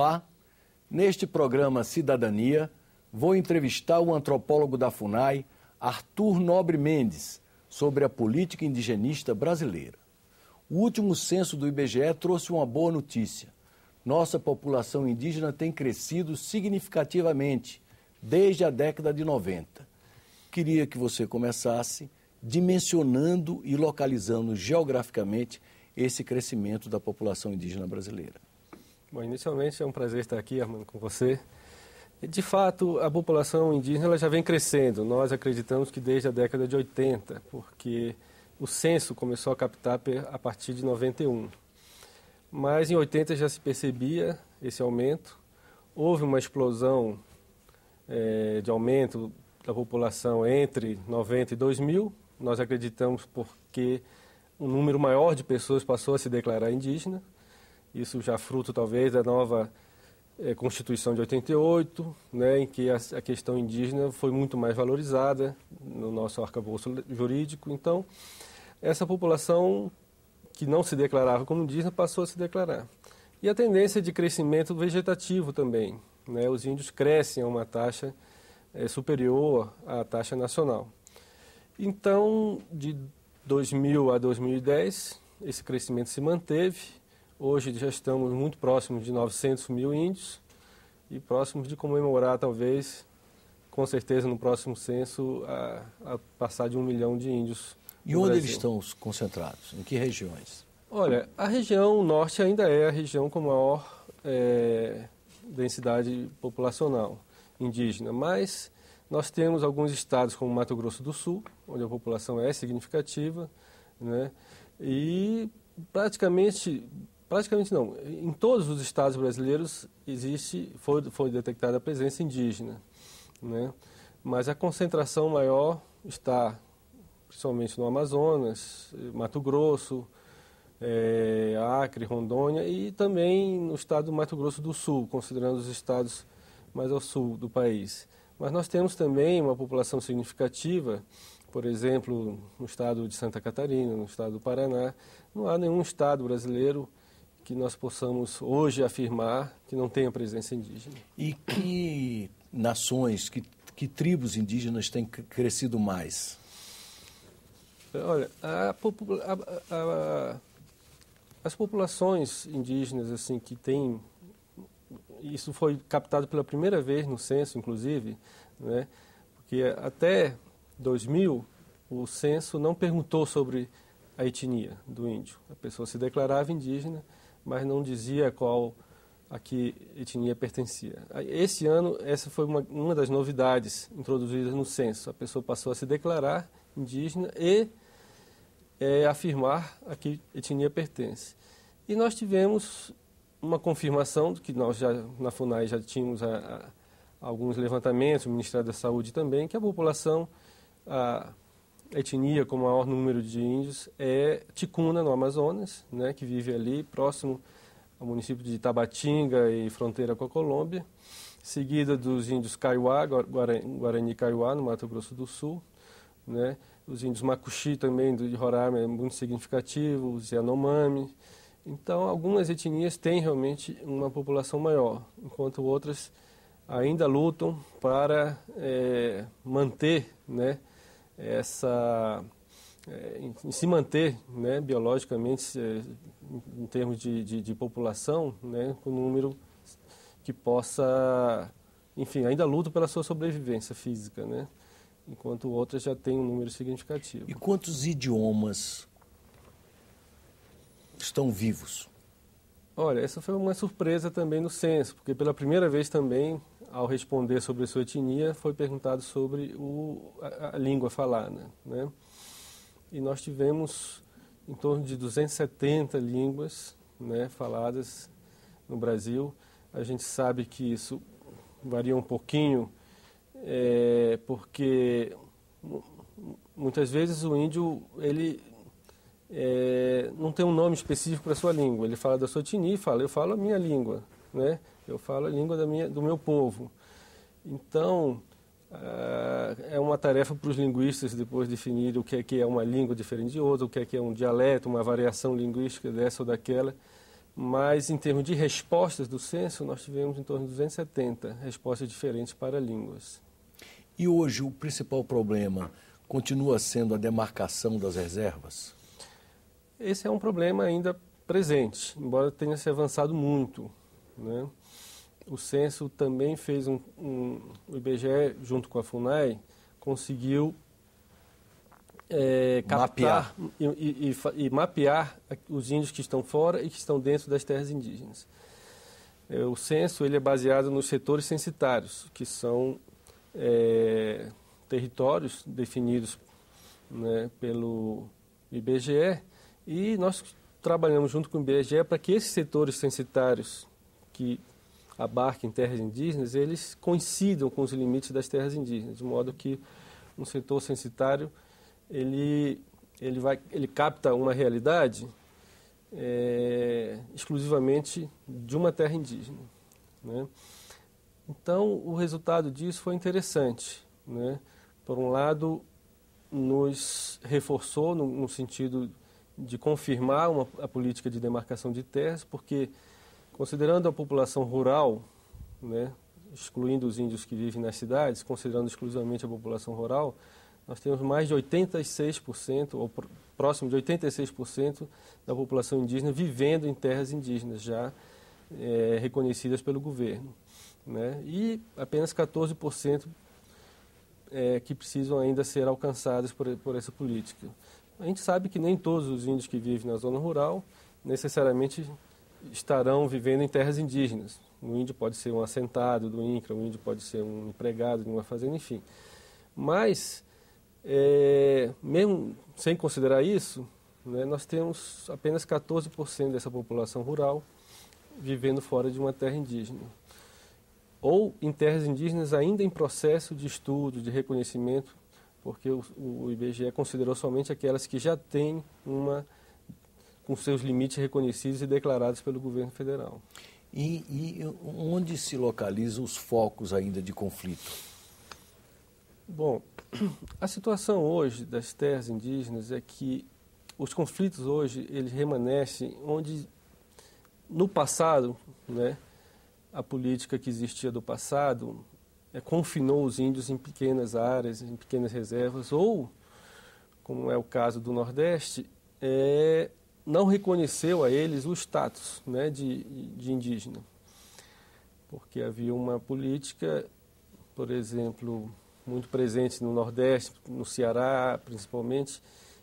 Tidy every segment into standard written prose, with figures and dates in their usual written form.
Olá, neste programa Cidadania, vou entrevistar o antropólogo da FUNAI, Arthur Nobre Mendes, sobre a política indigenista brasileira. O último censo do IBGE trouxe uma boa notícia. Nossa população indígena tem crescido significativamente desde a década de 90. Queria que você começasse dimensionando e localizando geograficamente esse crescimento da população indígena brasileira. Bom, inicialmente é um prazer estar aqui, Armando, com você. De fato, a população indígena ela já vem crescendo. Nós acreditamos que desde a década de 80, porque o censo começou a captar a partir de 91. Mas em 80 já se percebia esse aumento. Houve uma explosão de aumento da população entre 90 e 2000. Nós acreditamos porque um número maior de pessoas passou a se declarar indígena. Isso já fruto, talvez, da nova Constituição de 88, né, em que a questão indígena foi muito mais valorizada no nosso arcabouço jurídico. Então, essa população que não se declarava como indígena passou a se declarar. E a tendência de crescimento vegetativo também, né? Os índios crescem a uma taxa superior à taxa nacional. Então, de 2000 a 2010, esse crescimento se manteve. Hoje já estamos muito próximos de 900 mil índios e próximos de comemorar, talvez, com certeza, no próximo censo, a passar de 1 milhão de índios. E onde eles estão concentrados? Em que regiões? Olha, a região norte ainda é a região com maior densidade populacional indígena, mas nós temos alguns estados como Mato Grosso do Sul, onde a população é significativa, né? E praticamente não, em todos os estados brasileiros foi detectada a presença indígena, né? Mas a concentração maior está principalmente no Amazonas, Mato Grosso, Acre, Rondônia e também no estado do Mato Grosso do Sul, considerando os estados mais ao sul do país. Mas nós temos também uma população significativa, por exemplo, no estado de Santa Catarina, no estado do Paraná. Não há nenhum estado brasileiro que nós possamos hoje afirmar que não tenha presença indígena. E que nações, que tribos indígenas têm crescido mais? Olha, as populações indígenas assim que têm, isso foi captado pela primeira vez no censo, inclusive, né? Porque até 2000 o censo não perguntou sobre a etnia do índio. A pessoa se declarava indígena, mas não dizia a que etnia pertencia. Esse ano, essa foi uma das novidades introduzidas no censo. A pessoa passou a se declarar indígena e afirmar a que etnia pertence. E nós tivemos uma confirmação de que nós na FUNAI já tínhamos alguns levantamentos, o Ministério da Saúde também, que a população, a etnia com maior número de índios é ticuna, no Amazonas, né, que vive ali próximo ao município de Tabatinga e fronteira com a Colômbia, seguida dos índios Kaiowá, Guarani Kaiowá, no Mato Grosso do Sul, né, os índios Macuxi também, de Roraima, é muito significativo, os Yanomami. Então, algumas etnias têm realmente uma população maior, enquanto outras ainda lutam para manter, né, se manter, né, biologicamente, em termos de população, né, com um número que possa, enfim, ainda lutam pela sua sobrevivência física, né, enquanto outras já têm um número significativo. E quantos idiomas estão vivos? Olha, essa foi uma surpresa também no censo, porque pela primeira vez também, ao responder sobre a sua etnia, foi perguntado sobre a língua falada, né? E nós tivemos em torno de 270 línguas, né, faladas no Brasil. A gente sabe que isso varia um pouquinho, porque muitas vezes o índio não tem um nome específico para a sua língua. Ele fala da sua etnia e eu falo a minha língua, né? Eu falo a língua do meu povo. Então, é uma tarefa para os linguistas depois definir o que é uma língua diferente de outra, o que é um dialeto, uma variação linguística dessa ou daquela, mas em termos de respostas do censo, nós tivemos em torno de 270 respostas diferentes para línguas. E hoje o principal problema continua sendo a demarcação das reservas? Esse é um problema ainda presente, embora tenha se avançado muito, né? O censo também fez o IBGE, junto com a FUNAI, conseguiu captar e mapear os índios que estão fora e que estão dentro das terras indígenas. O censo ele é baseado nos setores censitários, que são territórios definidos, né, pelo IBGE, e nós trabalhamos junto com o IBGE para que esses setores censitários que abarquem terras indígenas, eles coincidam com os limites das terras indígenas, de modo que um setor censitário ele capta uma realidade exclusivamente de uma terra indígena, né? Então, o resultado disso foi interessante, né? Por um lado, nos reforçou no sentido de confirmar a política de demarcação de terras, porque, considerando a população rural, né, excluindo os índios que vivem nas cidades, considerando exclusivamente a população rural, nós temos mais de 86%, ou próximo de 86% da população indígena vivendo em terras indígenas, já reconhecidas pelo governo, né? E apenas 14% que precisam ainda ser alcançadas por essa política. A gente sabe que nem todos os índios que vivem na zona rural necessariamente estarão vivendo em terras indígenas. O índio pode ser um assentado do INCRA, o índio pode ser um empregado de uma fazenda, enfim. Mas, mesmo sem considerar isso, né, nós temos apenas 14% dessa população rural vivendo fora de uma terra indígena. Ou em terras indígenas ainda em processo de estudo, de reconhecimento, porque o IBGE considerou somente aquelas que já têm com seus limites reconhecidos e declarados pelo governo federal. E onde se localizam os focos ainda de conflito? Bom, a situação hoje das terras indígenas é que os conflitos hoje eles remanescem onde no passado, né, a política que existia do passado confinou os índios em pequenas áreas, em pequenas reservas, ou, como é o caso do Nordeste, não reconheceu a eles o status, né, de indígena. Porque havia uma política, por exemplo, muito presente no Nordeste, no Ceará principalmente,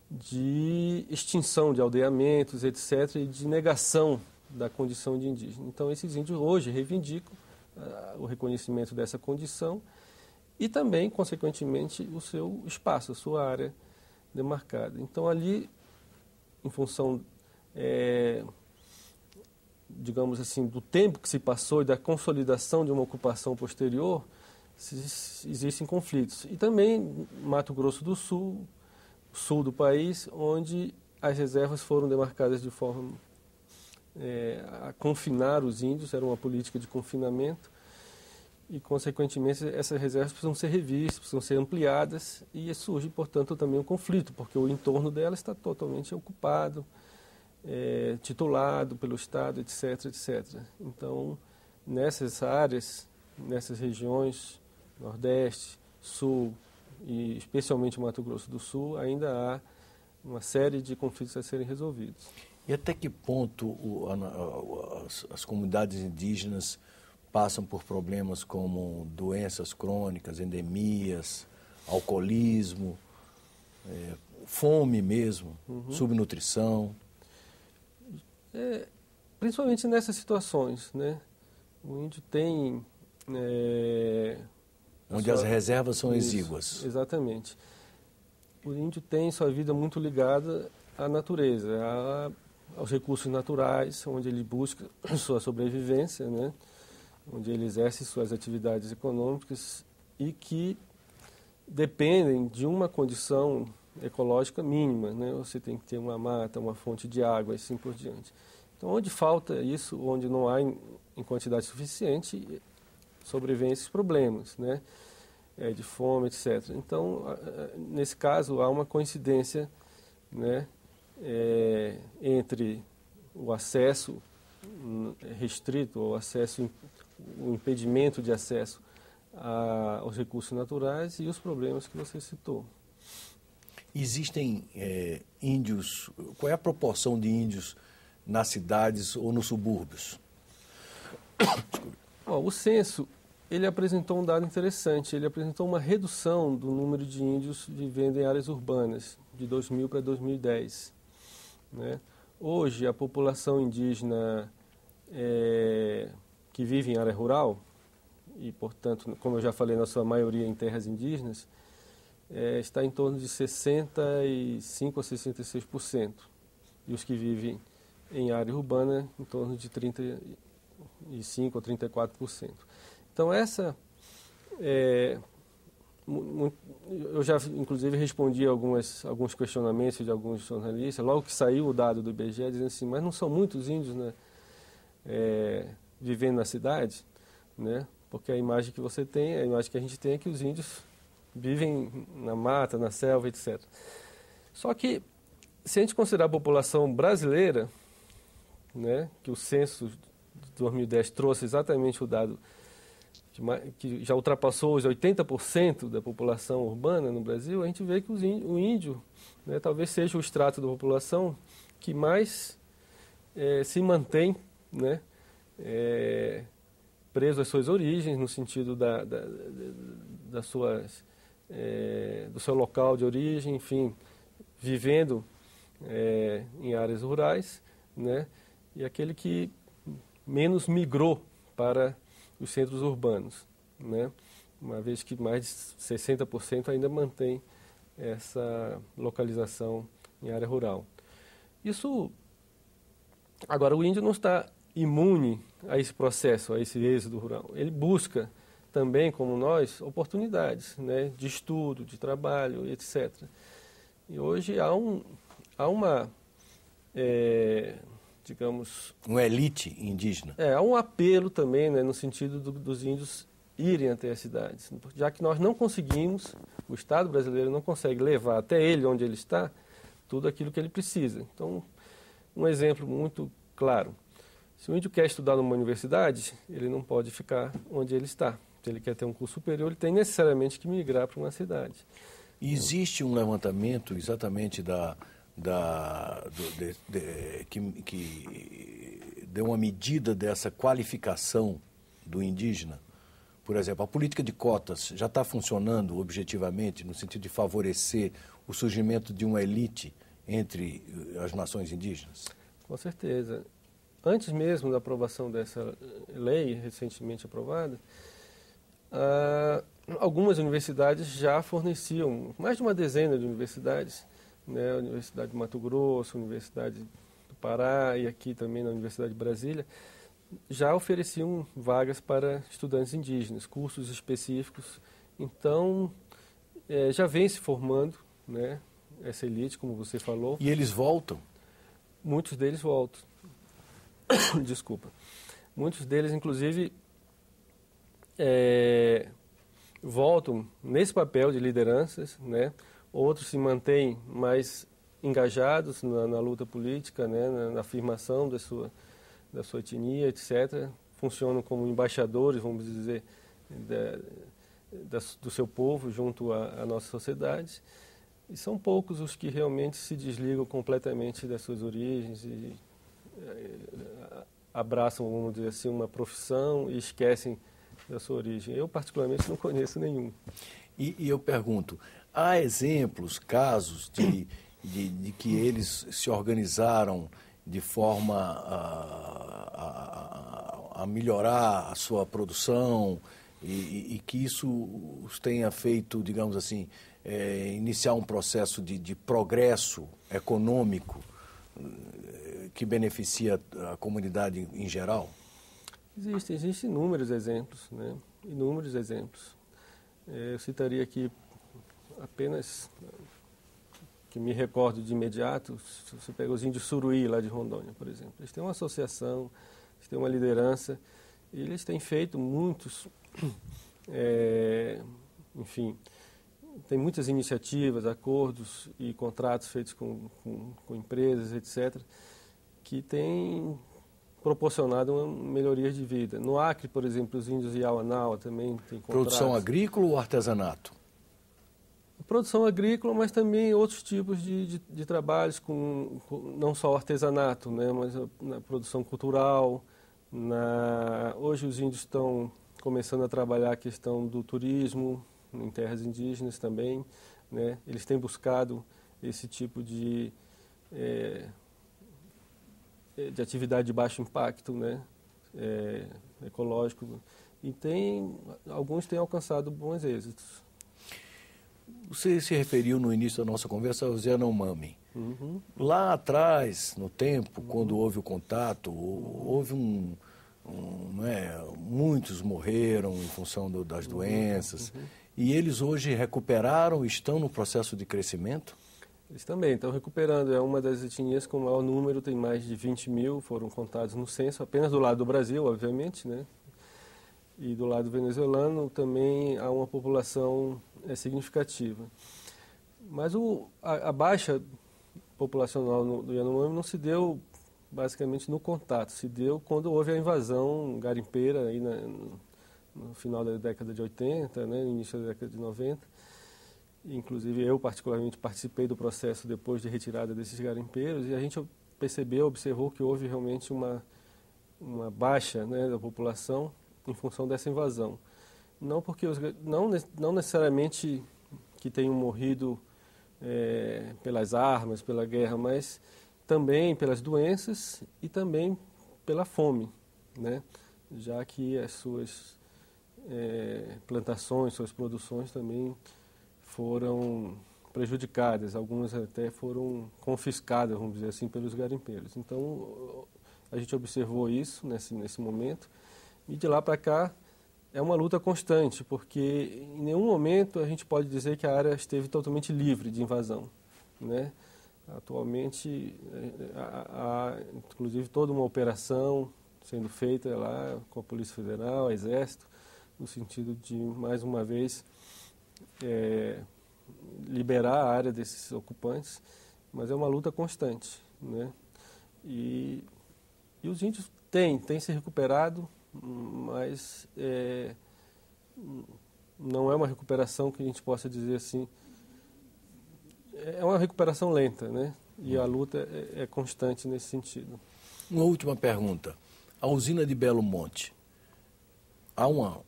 de extinção de aldeamentos, etc., e de negação da condição de indígena. Então, esses índios hoje reivindicam o reconhecimento dessa condição e também, consequentemente, o seu espaço, a sua área demarcada. Então, ali, em função, digamos assim, do tempo que se passou e da consolidação de uma ocupação posterior, existem conflitos. E também Mato Grosso do Sul, sul do país, onde as reservas foram demarcadas de forma a confinar os índios, era uma política de confinamento, e, consequentemente, essas reservas precisam ser revistas, precisam ser ampliadas, e surge, portanto, também um conflito, porque o entorno dela está totalmente ocupado, titulado pelo Estado, etc., etc. Então, nessas áreas, nessas regiões, Nordeste, Sul e especialmente Mato Grosso do Sul, ainda há uma série de conflitos a serem resolvidos. E até que ponto as comunidades indígenas passam por problemas como doenças crônicas, endemias, alcoolismo, fome mesmo, subnutrição? Principalmente nessas situações, né? O índio tem... onde as reservas são exíguas. Exatamente. O índio tem sua vida muito ligada à natureza, aos recursos naturais, onde ele busca sua sobrevivência, né? Onde ele exerce suas atividades econômicas e que dependem de uma condição ecológica mínima, né? Você tem que ter uma mata, uma fonte de água e assim por diante. Então, onde falta isso, onde não há em quantidade suficiente, sobrevêm esses problemas, né? De fome, etc. Então, nesse caso, há uma coincidência, né, entre o acesso restrito ao acesso, o impedimento de acesso aos recursos naturais e os problemas que você citou. Existem índios, qual é a proporção de índios nas cidades ou nos subúrbios? O censo, ele apresentou um dado interessante, ele apresentou uma redução do número de índios vivendo em áreas urbanas, de 2000 para 2010. Né? Hoje, a população indígena que vive em área rural, e, portanto, como eu já falei, na sua maioria em terras indígenas, está em torno de 65% a 66%. E os que vivem em área urbana, em torno de 35% a 34%. Então, eu já, inclusive, respondi alguns questionamentos de alguns jornalistas, logo que saiu o dado do IBGE, dizendo assim, mas não são muitos índios, né, vivendo na cidade, né? Porque a imagem que você tem, a imagem que a gente tem é que os índios vivem na mata, na selva, etc. Só que, se a gente considerar a população brasileira, né, que o censo de 2010 trouxe exatamente o dado que já ultrapassou os 80% da população urbana no Brasil, a gente vê que o índio, né, talvez seja o extrato da população que mais se mantém, né, preso às suas origens, no sentido do seu local de origem, enfim, vivendo em áreas rurais, né, e aquele que menos migrou para os centros urbanos, né, uma vez que mais de 60% ainda mantém essa localização em área rural. Agora, o índio não está imune a esse processo, a esse êxodo rural. Ele busca também, como nós, oportunidades, né, de estudo, de trabalho, etc. E hoje há uma, digamos... Uma elite indígena. Há um apelo também, né, no sentido dos índios irem até as cidades. Já que nós não conseguimos, o Estado brasileiro não consegue levar até ele, onde ele está, tudo aquilo que ele precisa. Então, um exemplo muito claro. Se o índio quer estudar numa universidade, ele não pode ficar onde ele está. Se ele quer ter um curso superior, ele tem necessariamente que migrar para uma cidade. E existe um levantamento exatamente que deu uma medida dessa qualificação do indígena? Por exemplo, a política de cotas já está funcionando objetivamente no sentido de favorecer o surgimento de uma elite entre as nações indígenas? Com certeza. Antes mesmo da aprovação dessa lei, recentemente aprovada, algumas universidades já forneciam, mais de uma dezena de universidades, né, a Universidade de Mato Grosso, a Universidade do Pará e aqui também na Universidade de Brasília, já ofereciam vagas para estudantes indígenas, cursos específicos. Então, já vem se formando, né, essa elite, como você falou. E eles voltam? Muitos deles voltam. Desculpa. Muitos deles, inclusive, voltam nesse papel de lideranças, né? Outros se mantêm mais engajados na luta política, né? Na afirmação da sua etnia, etc. Funcionam como embaixadores, vamos dizer, do seu povo junto à nossa sociedade. E são poucos os que realmente se desligam completamente das suas origens e abraçam, vamos dizer assim, uma profissão e esquecem da sua origem. Eu, particularmente, não conheço nenhum. E eu pergunto, há exemplos, casos de que eles se organizaram de forma a melhorar a sua produção e que isso os tenha feito, digamos assim, iniciar um processo de progresso econômico que beneficia a comunidade em geral? Existem inúmeros exemplos, né? Inúmeros exemplos. Eu citaria aqui apenas, que me recordo de imediato, se você pega os índios Suruí, lá de Rondônia, por exemplo. Eles têm uma associação, eles têm uma liderança, e eles têm feito muitos, enfim, tem muitas iniciativas, acordos e contratos feitos com empresas, etc., que têm proporcionado uma melhoria de vida. No Acre, por exemplo, os índios de Iauanaua também têm contratos. Produção agrícola ou artesanato? Produção agrícola, mas também outros tipos de trabalhos, não só artesanato, né, mas na produção cultural. Hoje os índios estão começando a trabalhar a questão do turismo em terras indígenas também, né? Eles têm buscado esse tipo de atividade de baixo impacto, né? Ecológico, e alguns têm alcançado bons êxitos. Você se referiu no início da nossa conversa aos Yanomami. Uhum. Lá atrás, no tempo, quando houve o contato, houve muitos morreram em função das doenças, e eles hoje recuperaram, estão no processo de crescimento? Eles também estão recuperando. É uma das etnias com o maior número, tem mais de 20 mil, foram contados no censo, apenas do lado do Brasil, obviamente, né? E do lado venezuelano também há uma população significativa. Mas a baixa populacional do Yanomami não se deu basicamente no contato, se deu quando houve a invasão garimpeira aí no final da década de 80, né, no início da década de 90. Inclusive eu particularmente participei do processo depois de retirada desses garimpeiros, e a gente observou que houve realmente uma baixa, né, da população em função dessa invasão. Não porque não necessariamente que tenham morrido pelas armas, pela guerra, mas também pelas doenças e também pela fome, né? Já que as suas plantações, suas produções também foram prejudicadas, algumas até foram confiscadas, vamos dizer assim, pelos garimpeiros. Então, a gente observou isso nesse momento, e de lá para cá é uma luta constante, porque em nenhum momento a gente pode dizer que a área esteve totalmente livre de invasão, né? Atualmente, há inclusive toda uma operação sendo feita lá com a Polícia Federal, o Exército, no sentido de, mais uma vez, liberar a área desses ocupantes, mas é uma luta constante, né? E os índios têm se recuperado, mas não é uma recuperação que a gente possa dizer assim. É uma recuperação lenta, né? E a luta é constante nesse sentido. Uma última pergunta. A usina de Belo Monte, há um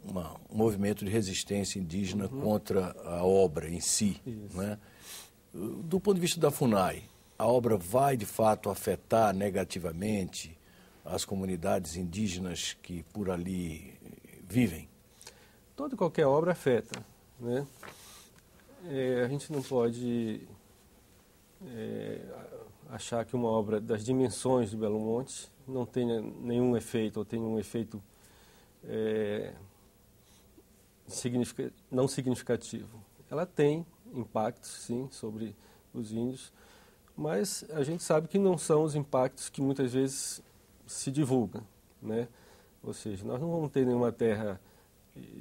movimento de resistência indígena contra a obra em si, né? Do ponto de vista da FUNAI, a obra vai de fato afetar negativamente as comunidades indígenas que por ali vivem? Toda e qualquer obra afeta, né? A gente não pode achar que uma obra das dimensões de Belo Monte não tenha nenhum efeito, ou tenha um efeito não significativo. Ela tem impactos, sim, sobre os índios, mas a gente sabe que não são os impactos que muitas vezes se divulgam, né? Ou seja, nós não vamos ter nenhuma terra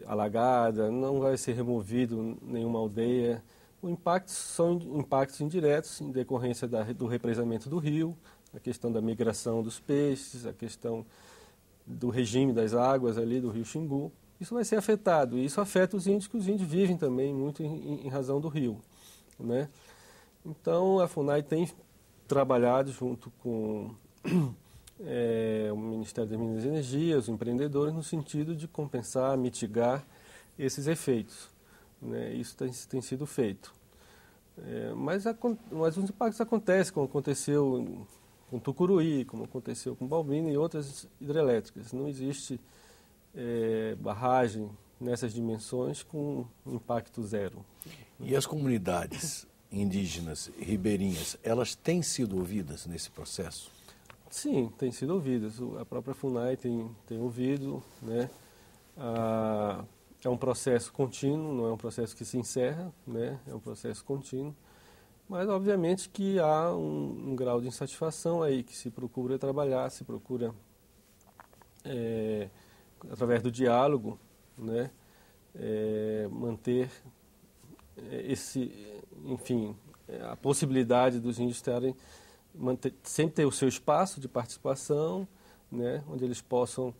alagada, não vai ser removido nenhuma aldeia. Os impactos são impactos indiretos em decorrência do represamento do rio, a questão da migração dos peixes, a questão do regime das águas ali do rio Xingu. Isso vai ser afetado, e isso afeta os índios, que os índios vivem também muito em razão do rio, né? Então, a FUNAI tem trabalhado junto com o Ministério das Minas e Energia, os empreendedores, no sentido de compensar, mitigar esses efeitos, né? Isso tem sido feito. Mas os impactos acontecem, como aconteceu com Tucuruí, como aconteceu com Balbina e outras hidrelétricas. Não existe barragem nessas dimensões com impacto zero. E as comunidades indígenas ribeirinhas, elas têm sido ouvidas nesse processo? Sim, têm sido ouvidas. A própria FUNAI tem ouvido, né? É um processo contínuo, não é um processo que se encerra, né? É um processo contínuo. Mas, obviamente, que há um grau de insatisfação aí, que se procura trabalhar, se procura, através do diálogo, né? Manter a possibilidade dos índios sempre ter o seu espaço de participação, né, onde eles possam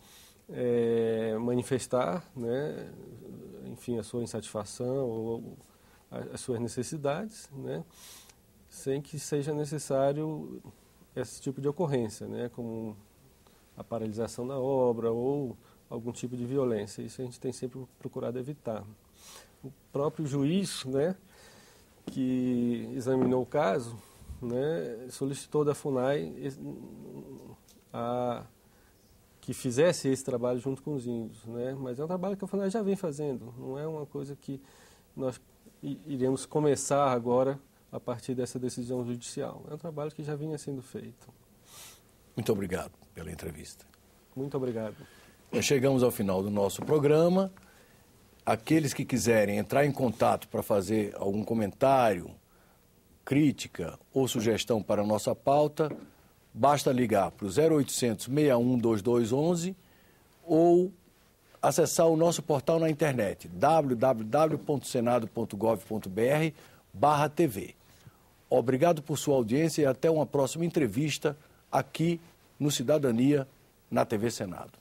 manifestar, né, enfim, a sua insatisfação ou as suas necessidades, né, sem que seja necessário esse tipo de ocorrência, né, como a paralisação da obra ou algum tipo de violência. Isso a gente tem sempre procurado evitar. O próprio juiz, né, que examinou o caso, né, solicitou da FUNAI que fizesse esse trabalho junto com os índios, né, mas é um trabalho que a FUNAI já vem fazendo, não é uma coisa que nós iremos começar agora a partir dessa decisão judicial. É um trabalho que já vinha sendo feito. Muito obrigado pela entrevista. Muito obrigado. Nós chegamos ao final do nosso programa. Aqueles que quiserem entrar em contato para fazer algum comentário, crítica ou sugestão para a nossa pauta, basta ligar para o 0800 61 2211 ou acessar o nosso portal na internet www.senado.gov.br/TV. Obrigado por sua audiência e até uma próxima entrevista aqui no Cidadania, na TV Senado.